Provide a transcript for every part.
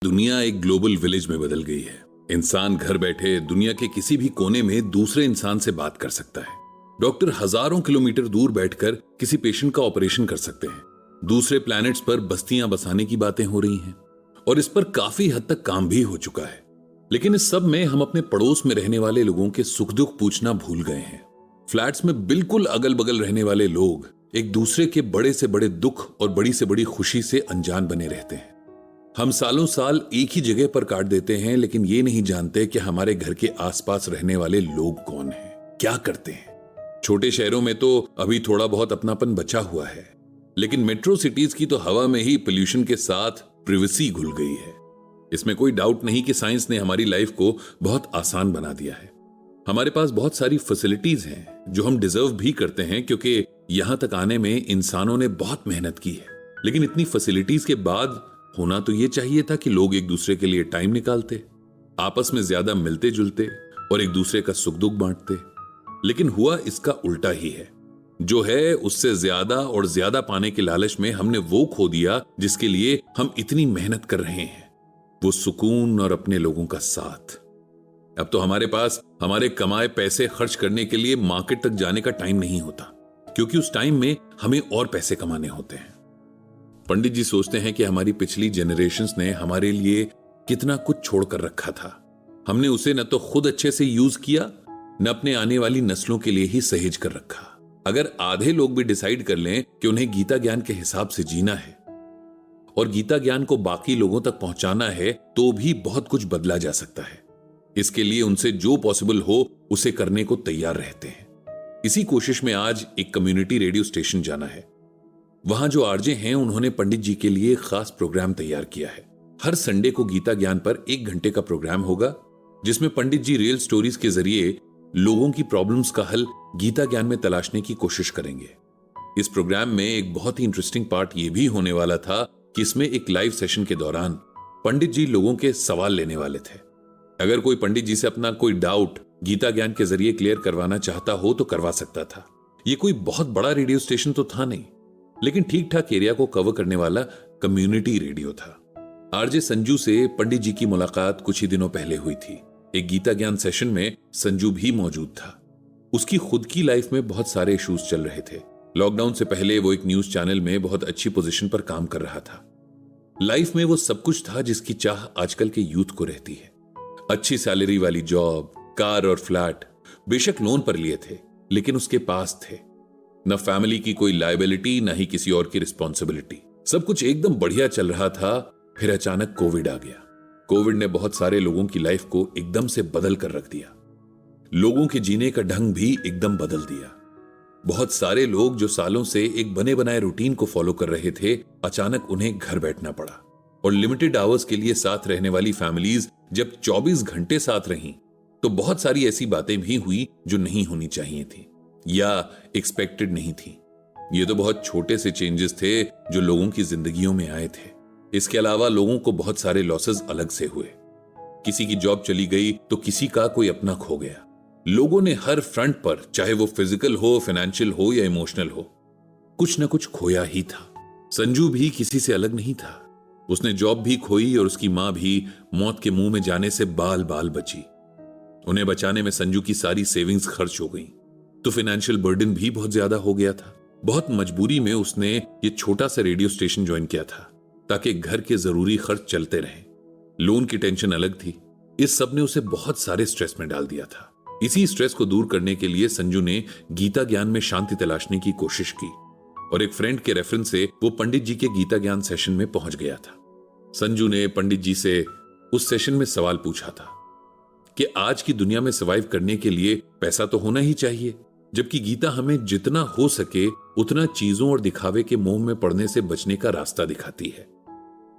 दुनिया एक global village में बदल गई है। इंसान घर बैठे दुनिया के किसी भी कोने में दूसरे इंसान से बात कर सकता है। डॉक्टर हजारों किलोमीटर दूर बैठकर किसी पेशेंट का ऑपरेशन कर सकते हैं। दूसरे प्लैनेट्स पर बस्तियां बसाने की बातें हो रही हैं और इस पर काफी हद तक काम भी हो चुका है। लेकिन इस सब में हम अपने पड़ोस में रहने वाले लोगों के सुख दुख पूछना भूल गए हैं। फ्लैट्स में बिल्कुल अगल बगल रहने वाले लोग एक दूसरे के बड़े से बड़े दुख और बड़ी से बड़ी खुशी से अनजान बने रहते हैं। हम सालों साल एक ही जगह पर काट देते हैं, लेकिन ये नहीं जानते कि हमारे घर के आसपास रहने वाले लोग कौन हैं, क्या करते हैं। छोटे शहरों में तो अभी थोड़ा बहुत अपनापन बचा हुआ है, लेकिन मेट्रो सिटीज की तो हवा में ही पोल्यूशन के साथ प्रिवेसी घुल गई है। इसमें कोई डाउट नहीं कि साइंस ने हमारी लाइफ को बहुत आसान बना दिया है। हमारे पास बहुत सारी फैसिलिटीज हैं जो हम डिजर्व भी करते हैं, क्योंकि यहां तक आने में इंसानों ने बहुत मेहनत की है। लेकिन इतनी फैसिलिटीज के बाद होना तो यह चाहिए था कि लोग एक दूसरे के लिए टाइम निकालते, आपस में ज्यादा मिलते जुलते और एक दूसरे का सुख दुख बांटते। लेकिन हुआ इसका उल्टा ही है। जो है उससे ज्यादा और ज्यादा पाने के लालच में हमने वो खो दिया जिसके लिए हम इतनी मेहनत कर रहे हैं, वो सुकून और अपने लोगों का साथ। अब तो हमारे पास हमारे कमाए पैसे खर्च करने के लिए मार्केट तक जाने का टाइम नहीं होता, क्योंकि उस टाइम में हमें और पैसे कमाने होते हैं। पंडित जी सोचते हैं कि हमारी पिछली जनरेशन्स ने हमारे लिए कितना कुछ छोड़कर रखा था। हमने उसे न तो खुद अच्छे से यूज किया, न अपने आने वाली नस्लों के लिए ही सहेज कर रखा। अगर आधे लोग भी डिसाइड कर लें कि उन्हें गीता ज्ञान के हिसाब से जीना है और गीता ज्ञान को बाकी लोगों तक पहुंचाना है, तो भी बहुत कुछ बदला जा सकता है। इसके लिए उनसे जो पॉसिबल हो उसे करने को तैयार रहते हैं। इसी कोशिश में आज एक कम्युनिटी रेडियो स्टेशन जाना है। वहां जो आरजे हैं उन्होंने पंडित जी के लिए खास प्रोग्राम तैयार किया है। हर संडे को गीता ज्ञान पर 1 घंटे का प्रोग्राम होगा, जिसमें पंडित जी रियल स्टोरीज के जरिए लोगों की प्रॉब्लम्स का हल गीता ज्ञान में तलाशने की कोशिश करेंगे। इस प्रोग्राम में एक बहुत ही इंटरेस्टिंग पार्ट यह भी होने वाला था कि इसमें एक लाइव सेशन के दौरान पंडित जी लोगों के सवाल लेने वाले थे। अगर कोई पंडित जी से अपना कोई डाउट गीता ज्ञान के जरिए क्लियर करवाना चाहता हो तो करवा सकता था। यह कोई बहुत बड़ा रेडियो स्टेशन तो था नहीं, लेकिन ठीक ठाक एरिया को कवर करने वाला कम्युनिटी रेडियो था। आरजे संजू से पंडित जी की मुलाकात कुछ ही दिनों पहले हुई थी। एक गीता ज्ञान सेशन में संजू भी मौजूद था। उसकी खुद की लाइफ में बहुत सारे इश्यूज चल रहे थे। लॉकडाउन से पहले वो एक न्यूज चैनल में बहुत अच्छी पोजीशन पर काम कर रहा था। लाइफ में वो सब कुछ था जिसकी चाह आजकल के यूथ को रहती है। अच्छी सैलरी वाली जॉब, कार और फ्लैट, बेशक लोन पर लिए थे, लेकिन उसके पास थे। न फैमिली की कोई लायबिलिटी, न ही किसी और की रिस्पॉन्सिबिलिटी। सब कुछ एकदम बढ़िया चल रहा था। फिर अचानक कोविड आ गया। कोविड ने बहुत सारे लोगों की लाइफ को एकदम से बदल कर रख दिया। लोगों के जीने का ढंग भी एकदम बदल दिया। बहुत सारे लोग जो सालों से एक बने बनाए रूटीन को फॉलो कर रहे थे, अचानक उन्हें घर बैठना पड़ा। और लिमिटेड आवर्स के लिए साथ रहने वाली फैमिलीज जब 24 घंटे साथ रहीं, तो बहुत सारी ऐसी बातें भी हुई जो नहीं होनी चाहिए थी या एक्सपेक्टेड नहीं थी। ये तो बहुत छोटे से चेंजेस थे जो लोगों की जिंदगियों में आए थे। इसके अलावा लोगों को बहुत सारे लॉसेस अलग से हुए। किसी की जॉब चली गई तो किसी का कोई अपना खो गया। लोगों ने हर फ्रंट पर, चाहे वो फिजिकल हो, फाइनेंशियल हो या इमोशनल हो, कुछ ना कुछ खोया ही था। संजू भी किसी से अलग नहीं था। उसने जॉब भी खोई और उसकी मां भी मौत के मुंह में जाने से बाल बाल बची। उन्हें बचाने में संजू की सारी सेविंग्स खर्च हो गई, तो फाइनेंशियल बर्डन भी बहुत ज्यादा हो गया था। बहुत मजबूरी में उसने ये छोटा सा रेडियो स्टेशन ज्वाइन किया था ताकि घर के जरूरी खर्च चलते रहें। लोन की टेंशन अलग थी। इस सब ने उसे बहुत सारे स्ट्रेस में डाल दिया था। इसी स्ट्रेस को दूर करने के लिए संजू ने गीता ज्ञान में शांति तलाशने की कोशिश की और एक फ्रेंड के रेफरेंस से वो पंडित जी के गीता ज्ञान सेशन में पहुंच गया था। संजू ने पंडित जी से उस सेशन में सवाल पूछा था कि आज की दुनिया में सर्वाइव करने के लिए पैसा तो होना ही चाहिए, जबकि गीता हमें जितना हो सके उतना चीजों और दिखावे के मोह में पड़ने से बचने का रास्ता दिखाती है।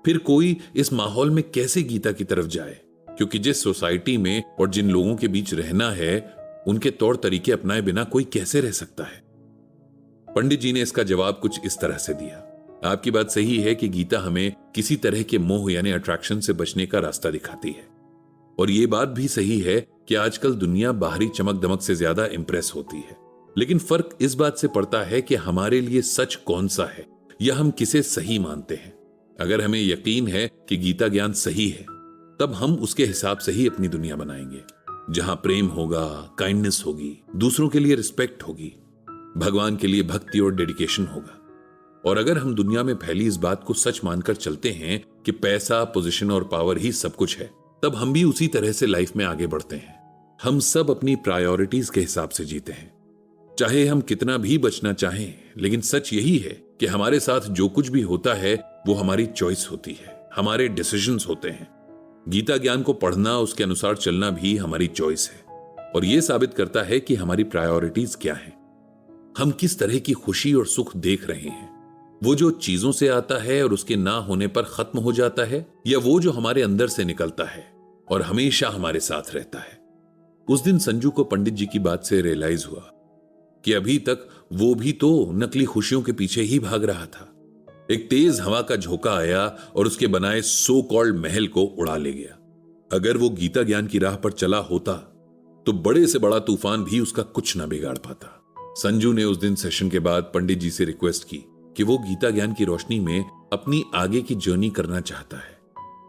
फिर कोई इस माहौल में कैसे गीता की तरफ जाए, क्योंकि जिस सोसाइटी में और जिन लोगों के बीच रहना है, उनके तौर तरीके अपनाए बिना कोई कैसे रह सकता है। पंडित जी ने इसका जवाब कुछ इस तरह से दिया। आपकी बात सही है कि गीता हमें किसी तरह के मोह यानी अट्रैक्शन से बचने का रास्ता दिखाती है, और यह बात भी सही है कि आजकल दुनिया बाहरी चमक दमक से ज्यादा इंप्रेस होती है। लेकिन फर्क इस बात से पड़ता है कि हमारे लिए सच कौन सा है या हम किसे सही मानते हैं। अगर हमें यकीन है कि गीता ज्ञान सही है, तब हम उसके हिसाब से ही अपनी दुनिया बनाएंगे, जहां प्रेम होगा, काइंडनेस होगी, दूसरों के लिए रिस्पेक्ट होगी, भगवान के लिए भक्ति और डेडिकेशन होगा। और अगर हम दुनिया में फैली इस बात को सच मानकर चलते हैं कि पैसा, पोजीशन और पावर ही सब कुछ है, तब हम भी उसी तरह से लाइफ में आगे बढ़ते हैं। हम सब अपनी प्रायोरिटीज के हिसाब से जीते हैं। चाहे हम कितना भी बचना चाहें, लेकिन सच यही है कि हमारे साथ जो कुछ भी होता है वो हमारी चॉइस होती है, हमारे डिसीजंस होते हैं। गीता ज्ञान को पढ़ना, उसके अनुसार चलना भी हमारी चॉइस है, और यह साबित करता है कि हमारी प्रायोरिटीज क्या हैं। हम किस तरह की खुशी और सुख देख रहे हैं, वो जो चीजों से आता है और उसके ना होने पर खत्म हो जाता है, या वो जो हमारे अंदर से निकलता है और हमेशा हमारे साथ रहता है। उस दिन संजू को पंडित जी की बात से रियलाइज हुआ कि अभी तक वो भी तो नकली खुशियों के पीछे ही भाग रहा था। एक तेज हवा का झोंका आया और उसके बनाए सो कॉल्ड महल को उड़ा ले गया। अगर वो गीता ज्ञान की राह पर चला होता तो बड़े से बड़ा तूफान भी उसका कुछ ना बिगाड़ पाता। संजू ने उस दिन सेशन के बाद पंडित जी से रिक्वेस्ट की कि वो गीता ज्ञान की रोशनी में अपनी आगे की जर्नी करना चाहता है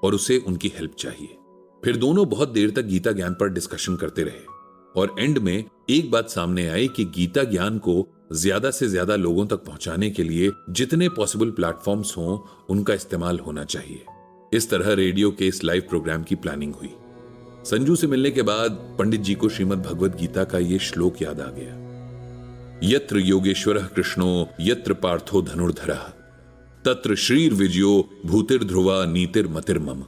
और उसे उनकी हेल्प चाहिए। फिर दोनों बहुत देर तक गीता ज्ञान पर डिस्कशन करते रहे और एंड में एक बात सामने आई कि गीता ज्ञान को ज्यादा से ज्यादा लोगों तक पहुंचाने के लिए जितने पॉसिबल प्लेटफॉर्म्स हों, उनका इस्तेमाल होना चाहिए। इस तरह रेडियो के इस लाइव प्रोग्राम की प्लानिंग हुई। संजू से मिलने के बाद पंडित जी को श्रीमद् भगवद गीता का ये श्लोक याद आ गया, यत्र योगेश्वरः कृष्णो यत्र पार्थो धनुर्धरः तत्र श्रीर विजयो भूतिर्ध्रुवा नीतिर्मतिर्मम।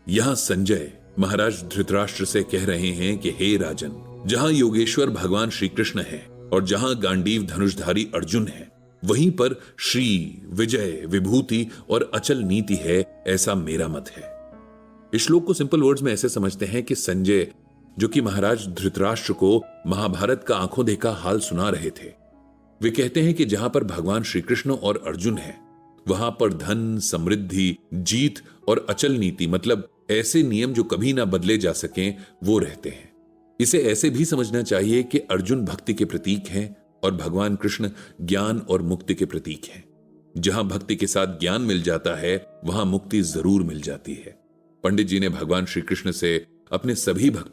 यहां संजय महाराज धृतराष्ट्र से कह रहे हैं कि हे राजन, जहां योगेश्वर भगवान श्री कृष्ण है और जहां गांडीव धनुषधारी अर्जुन है, वहीं पर श्री, विजय, विभूति और अचल नीति है, ऐसा मेरा मत है। इस श्लोक को सिंपल वर्ड्स में ऐसे समझते हैं कि संजय, जो कि महाराज धृतराष्ट्र को महाभारत का आंखों देखा हाल सुना रहे थे, वे कहते हैं कि जहां पर भगवान श्री कृष्ण और अर्जुन है, वहां पर धन, समृद्धि, जीत और अचल नीति, मतलब ऐसे नियम जो कभी ना बदले जा सकें, वो रहते हैं। इसे ऐसे भी समझना चाहिए कि अर्जुन भक्ति के प्रतीक हैं और भगवान कृष्ण ज्ञान और मुक्ति के प्रतीक हैं। जहां भक्ति के साथ ज्ञान मिल जाता है, वहां मुक्ति जरूर मिल जाती है। पंडित जी ने भगवान श्री कृष्ण से अपने सभी भक्त